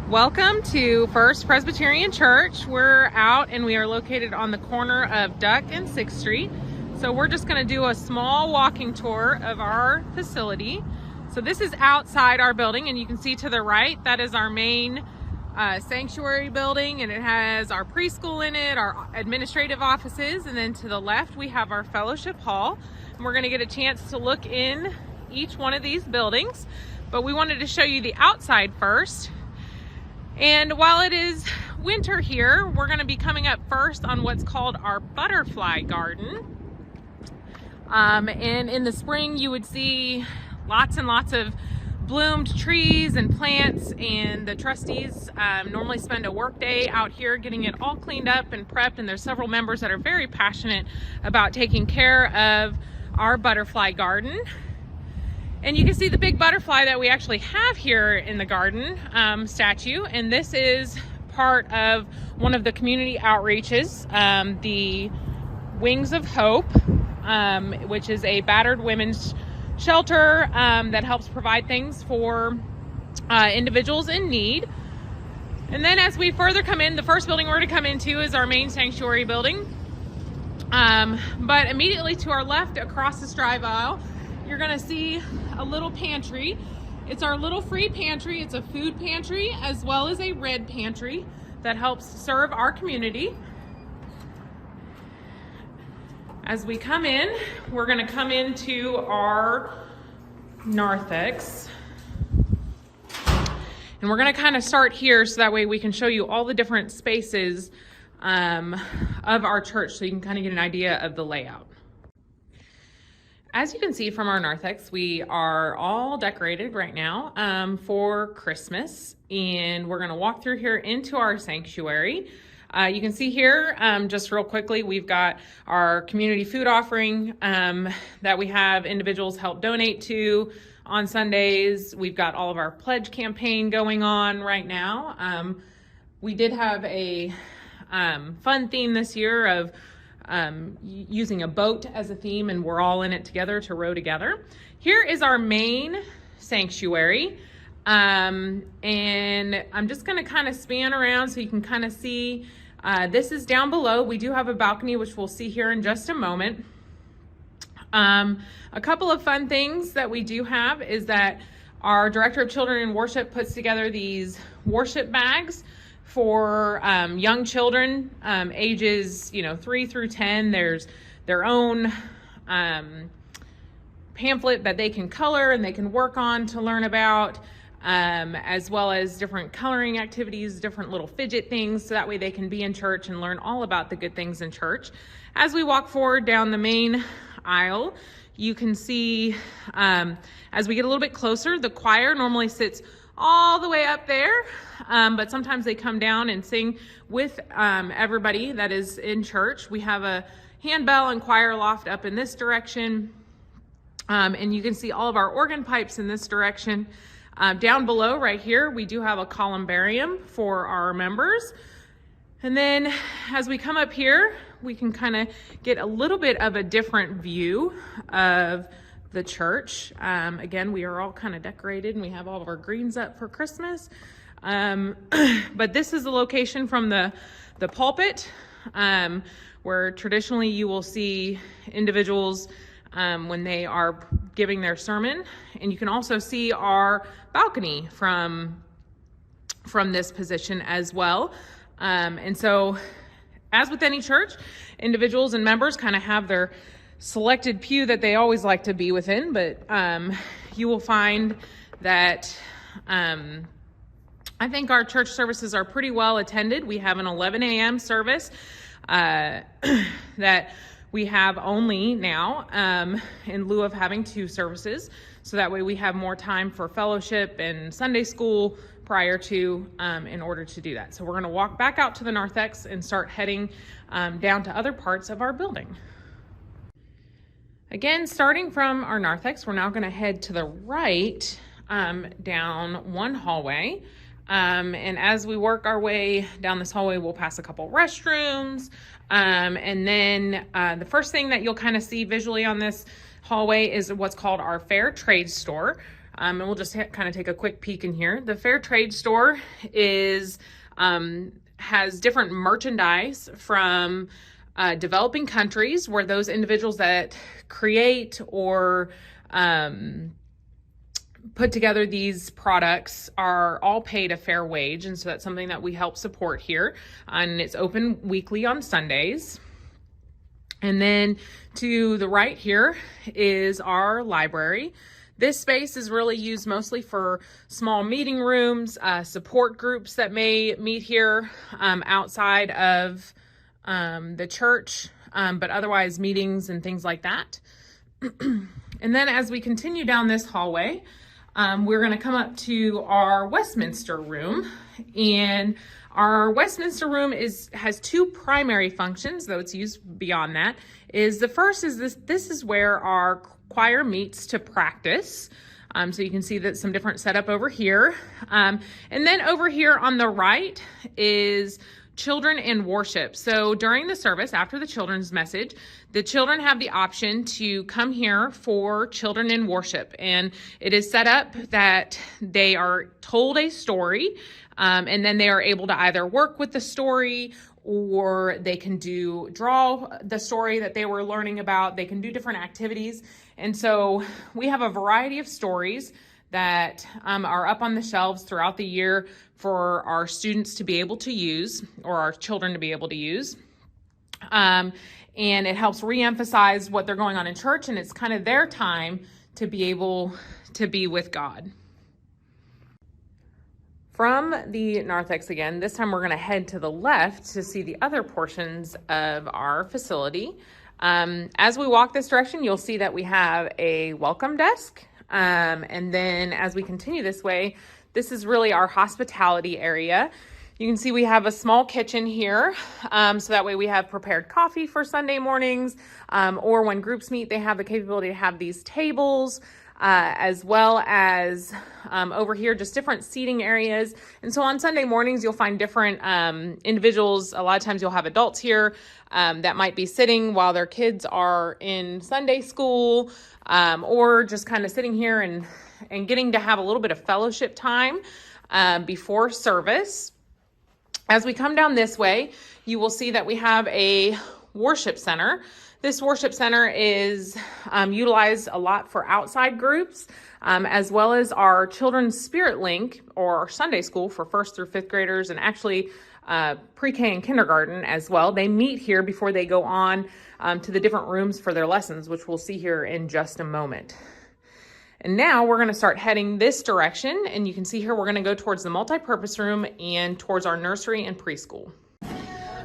Welcome to First Presbyterian Church. We're out and we are located on the corner of Duck and 6th Street. So we're just going to do a small walking tour of our facility. So this is outside our building, and you can see to the right, that is our main sanctuary building, and it has our preschool in it, our administrative offices, and then to the left we have our fellowship hall. And we're going to get a chance to look in each one of these buildings, but we wanted to show you the outside first. And while it is winter here, we're going to be coming up first on what's called our butterfly garden. And in the spring, you would see lots and lots of bloomed trees and plants, and the trustees normally spend a work day out here getting it all cleaned up and prepped, and there's several members that are very passionate about taking care of our butterfly garden. And you can see the big butterfly that we actually have here in the garden statue. And this is part of one of the community outreaches, the Wings of Hope, which is a battered women's shelter that helps provide things for individuals in need. And then as we further come in, the first building we're going to come into is our main sanctuary building. But immediately to our left, across this drive aisle, you're going to see a little pantry. It's our little free pantry. It's a food pantry as well as a red pantry that helps serve our community. As we come in, we're going to come into our narthex. And we're going to kind of start here so that way we can show you all the different spaces of our church, so you can kind of get an idea of the layout. As you can see from our narthex, we are all decorated right now for Christmas, and we're going to walk through here into our sanctuary. You can see here, just real quickly, we've got our community food offering that we have individuals help donate to on Sundays. We've got all of our pledge campaign going on right now. We did have a fun theme this year of using a boat as a theme, and we're all in it together to row together. Here is our main sanctuary, and I'm just going to kind of span around so you can kind of see. This is down below. We do have a balcony, which we'll see here in just a moment. A couple of fun things that we do have is that our Director of Children and Worship puts together these worship bags for young children, ages 3 through 10. There's their own pamphlet that they can color and they can work on to learn about, as well as different coloring activities, different little fidget things, so that way they can be in church and learn all about the good things in church. As we walk forward down the main aisle, you can see, as we get a little bit closer, the choir normally sits all the way up there, but sometimes they come down and sing with everybody that is in church. We have a handbell and choir loft up in this direction, and you can see all of our organ pipes in this direction. Down below right here, we do have a columbarium for our members. And then as we come up here, we can kind of get a little bit of a different view of the church. Again, we are all kind of decorated and we have all of our greens up for Christmas. But this is the location from the pulpit, where traditionally you will see individuals when they are giving their sermon. And you can also see our balcony from this position as well. And so, as with any church, individuals and members kind of have their selected pew that they always like to be within, but you will find that I think our church services are pretty well attended. We have an 11 a.m. service that we have only now in lieu of having 2 services, so that way we have more time for fellowship and Sunday school prior to in order to do that. So we're going to walk back out to the narthex and start heading down to other parts of our building. Again, starting from our narthex, we're now going to head to the right down one hallway. And as we work our way down this hallway, we'll pass a couple restrooms. And then the first thing that you'll kind of see visually on this hallway is what's called our fair trade store. And we'll just kind of take a quick peek in here. The Fair Trade Store is has different merchandise from developing countries, where those individuals that create or put together these products are all paid a fair wage. And so that's something that we help support here. And it's open weekly on Sundays. And then to the right here is our library. This space is really used mostly for small meeting rooms, support groups that may meet here outside of the church, but otherwise meetings and things like that. And then as we continue down this hallway, we're going to come up to our Westminster room. And our Westminster room has two primary functions, though it's used beyond that. The first is this is where our choir meets to practice. So you can see that some different setup over here. And then over here on the right is children in worship. So during the service, after the children's message, the children have the option to come here for children in worship. And it is set up that they are told a story, and then they are able to either work with the story, or they can draw the story that they were learning about. They can do different activities. And so we have a variety of stories that are up on the shelves throughout the year for our students to be able to use, or our children to be able to use. And it helps reemphasize what they're going on in church, and it's kind of their time to be able to be with God. From the narthex again, this time we're going to head to the left to see the other portions of our facility. As we walk this direction, you'll see that we have a welcome desk. And then as we continue this way, this is really our hospitality area. You can see we have a small kitchen here. So that way we have prepared coffee for Sunday mornings, or when groups meet, they have the capability to have these tables, as well as over here, just different seating areas. And so on Sunday mornings, you'll find different individuals. A lot of times you'll have adults here that might be sitting while their kids are in Sunday school, or just kind of sitting here and getting to have a little bit of fellowship time before service. As we come down this way, you will see that we have a worship center. This worship center is utilized a lot for outside groups, as well as our Children's Spirit Link, or our Sunday school for 1st through 5th graders, and actually pre-K and kindergarten as well. They meet here before they go on to the different rooms for their lessons, which we'll see here in just a moment. And now we're going to start heading this direction, and you can see here we're going to go towards the multi-purpose room and towards our nursery and preschool.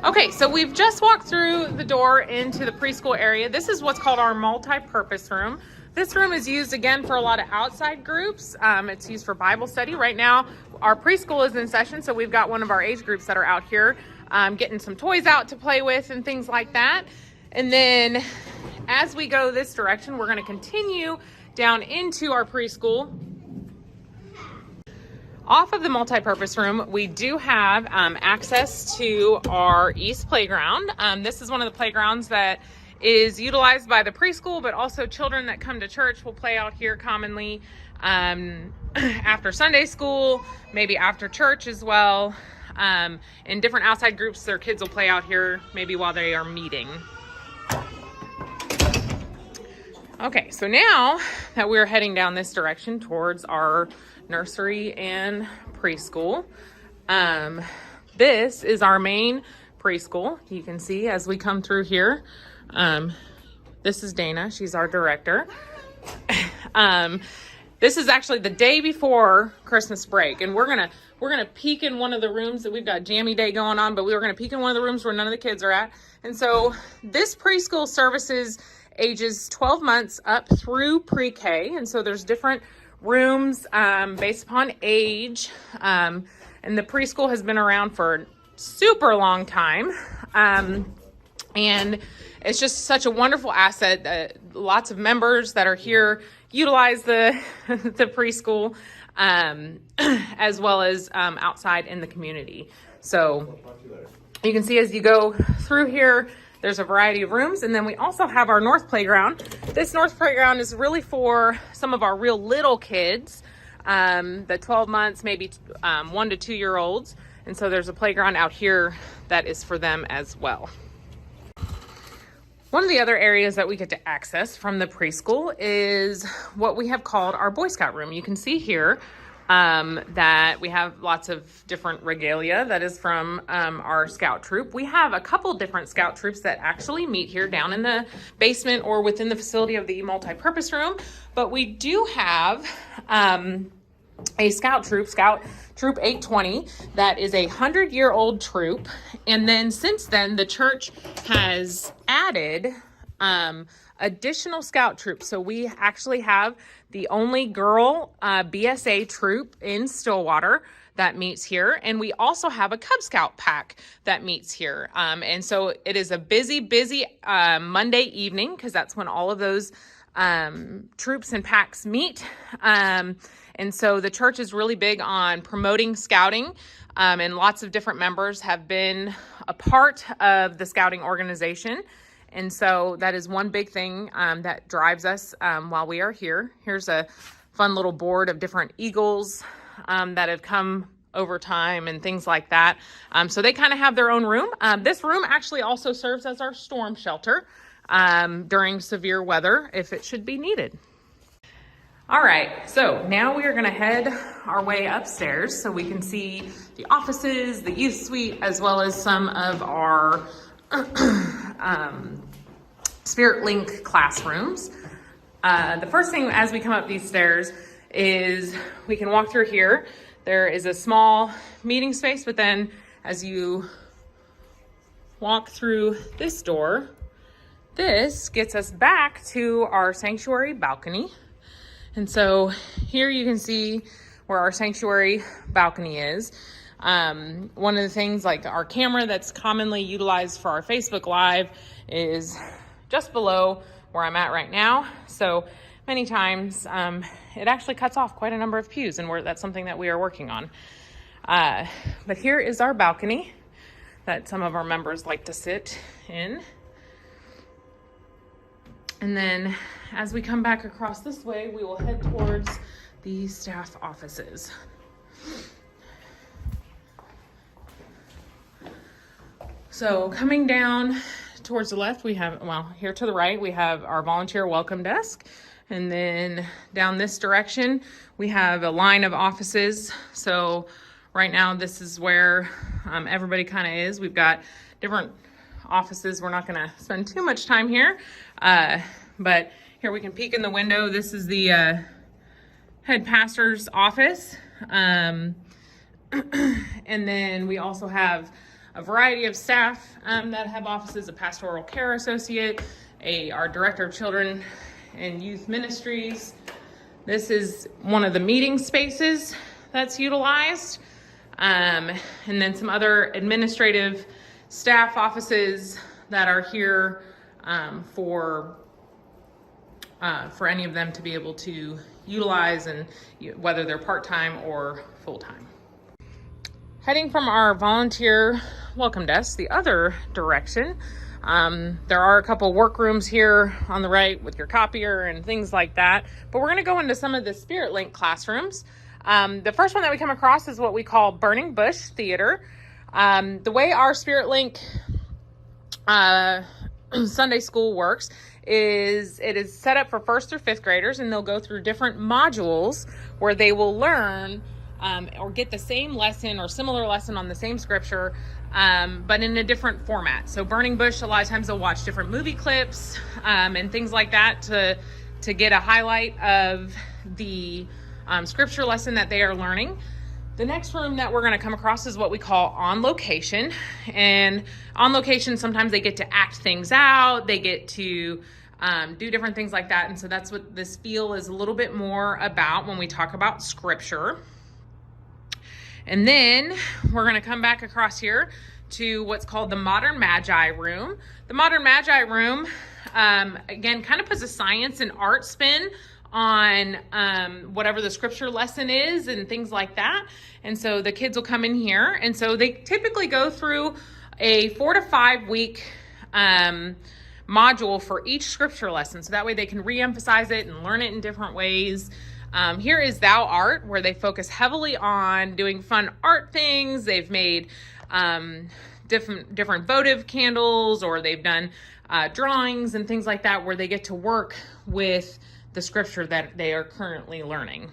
Okay, so we've just walked through the door into the preschool area. This is what's called our multi-purpose room. This room is used again for a lot of outside groups. It's used for Bible study. Right now, our preschool is in session, so we've got one of our age groups that are out here getting some toys out to play with and things like that. And then as we go this direction, we're going to continue down into our preschool. Off of the multi-purpose room, we do have access to our East Playground. This is one of the playgrounds that is utilized by the preschool, but also children that come to church will play out here commonly after Sunday school, maybe after church as well. In different outside groups, their kids will play out here maybe while they are meeting. Okay, so now that we're heading down this direction towards our nursery and preschool, this is our main preschool. You can see as we come through here, this is Dana. She's our director. This is actually the day before Christmas break, and we're gonna peek in one of the rooms that we've got Jammy Day going on, but we were gonna peek in one of the rooms where none of the kids are at. And so this preschool services ages 12 months up through pre-K, and so there's different rooms based upon age, and the preschool has been around for a super long time, and it's just such a wonderful asset that lots of members that are here utilize the preschool, as well as outside in the community. So you can see as you go through here, there's a variety of rooms, and then we also have our North Playground. This North Playground is really for some of our real little kids. the 12 months, maybe 1 to 2 year olds. And so there's a playground out here that is for them as well. One of the other areas that we get to access from the preschool is what we have called our Boy Scout room. You can see here that we have lots of different regalia that is from our scout troop. We have a couple different scout troops that actually meet here down in the basement or within the facility of the multi-purpose room, but we do have a scout troop, Scout Troop 820, that is a 100-year-old troop. And then since then, the church has added additional scout troops. So we actually have the only girl BSA troop in Stillwater that meets here. And we also have a Cub Scout pack that meets here. And so it is a busy Monday evening, because that's when all of those troops and packs meet. And so the church is really big on promoting scouting, and lots of different members have been a part of the scouting organization. And so that is one big thing that drives us while we are here. Here's a fun little board of different eagles that have come over time and things like that. So they kind of have their own room. This room actually also serves as our storm shelter during severe weather if it should be needed. All right, so now we are going to head our way upstairs so we can see the offices, the youth suite, as well as some of our Spirit Link classrooms. The first thing as we come up these stairs is we can walk through here. There is a small meeting space, but then as you walk through this door, this gets us back to our sanctuary balcony. And so here you can see where our sanctuary balcony is. One of the things, like our camera that's commonly utilized for our Facebook Live, is just below where I'm at right now. So many times it actually cuts off quite a number of pews, and that's something that we are working on. But here is our balcony that some of our members like to sit in. And then as we come back across this way, we will head towards the staff offices. So coming down towards the left, we have, well, here to the right, we have our volunteer welcome desk. And then down this direction, we have a line of offices. So right now, this is where everybody kind of is. We've got different offices. We're not going to spend too much time here. But here we can peek in the window. This is the head pastor's office. And then we also have a variety of staff that have offices, a pastoral care associate, our director of children and youth ministries. This is one of the meeting spaces that's utilized. And then some other administrative staff offices that are here for any of them to be able to utilize, and whether they're part-time or full-time. Heading from our volunteer welcome desk the other direction, there are a couple workrooms here on the right with your copier and things like that, but we're going to go into some of the Spirit Link classrooms. The first one that we come across is what we call Burning Bush Theater. The way our Spirit Link Sunday school works is it is set up for 1st through 5th graders, and they'll go through different modules where they will learn or get the same lesson or similar lesson on the same scripture, but in a different format. So Burning Bush, a lot of times they'll watch different movie clips and things like that to get a highlight of the scripture lesson that they are learning. The next room that we're going to come across is what we call On Location. And on location, sometimes they get to act things out. They get to do different things like that. And so that's what this feel is a little bit more about when we talk about scripture. And then we're going to come back across here to what's called the Modern Magi room. The Modern Magi room, again, kind of puts a science and art spin on whatever the scripture lesson is and things like that. And so the kids will come in here, and so they typically go through a 4 to 5 week module for each scripture lesson, so that way they can re-emphasize it and learn it in different ways. Here is Thou Art, where they focus heavily on doing fun art things. They've made different votive candles, or they've done drawings and things like that, where they get to work with the scripture that they are currently learning.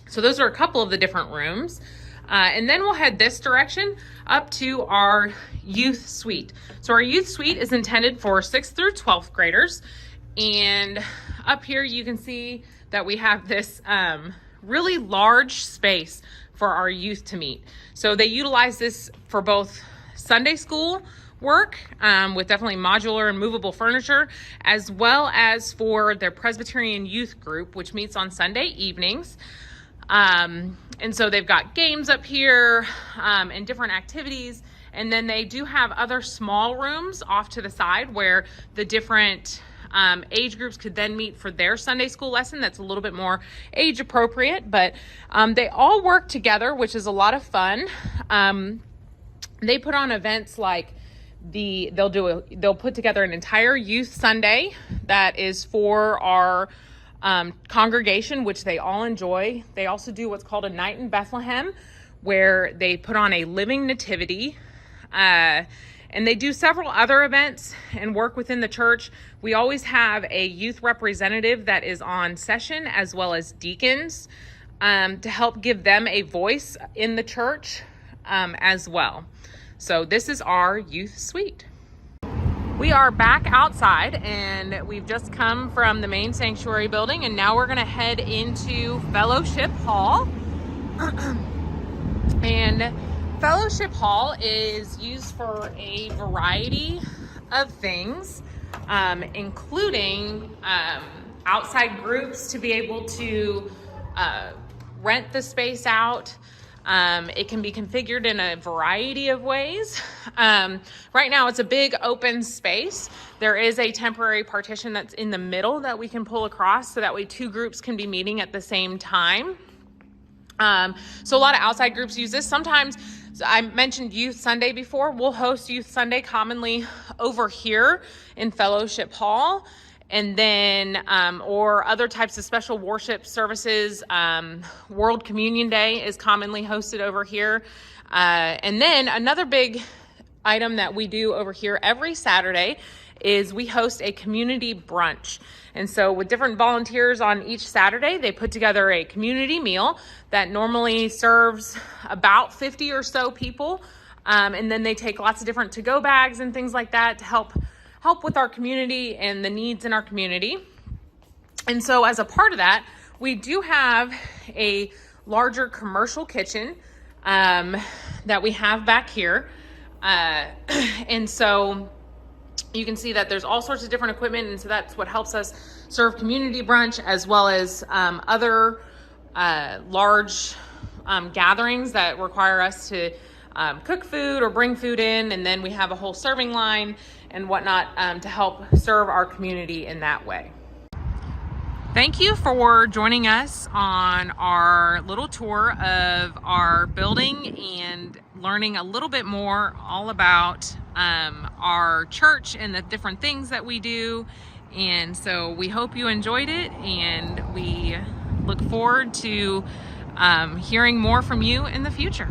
So those are a couple of the different rooms. And then we'll head this direction up to our youth suite. So our youth suite is intended for 6th through 12th graders. And up here you can see that we have this really large space for our youth to meet. So they utilize this for both Sunday school work with definitely modular and movable furniture, as well as for their Presbyterian youth group, which meets on Sunday evenings. And so they've got games up here and different activities. And then they do have other small rooms off to the side where the different age groups could then meet for their Sunday school lesson. That's a little bit more age appropriate, but they all work together, which is a lot of fun. They put on events like they'll put together an entire youth Sunday that is for our congregation, which they all enjoy. They also do what's called a night in Bethlehem, where they put on a living nativity, and they do several other events and work within the church. We always have a youth representative that is on session, as well as deacons, to help give them a voice in the church as well. So this is our youth suite. We are back outside, and we've just come from the main sanctuary building, and now we're going to head into Fellowship Hall. And Fellowship Hall is used for a variety of things, including outside groups to be able to rent the space out. It can be configured in a variety of ways. Right now it's a big open space. There is a temporary partition that's in the middle that we can pull across, so that way two groups can be meeting at the same time. So a lot of outside groups use this. Sometimes, I mentioned Youth Sunday before. We'll host Youth Sunday commonly over here in Fellowship Hall. And then, or other types of special worship services. World Communion Day is commonly hosted over here. And then another big item that we do over here every Saturday is we host a community brunch. And so with different volunteers on each Saturday, they put together a community meal that normally serves about 50 or so people. And then they take lots of different to-go bags and things like that to help with our community and the needs in our community. And so as a part of that, we do have a larger commercial kitchen that we have back here. And so you can see that there's all sorts of different equipment, and so that's what helps us serve community brunch, as well as other large gatherings that require us to cook food or bring food in, and then we have a whole serving line and whatnot to help serve our community in that way. Thank you for joining us on our little tour of our building and learning a little bit more all about our church and the different things that we do. And so we hope you enjoyed it, and we look forward to hearing more from you in the future.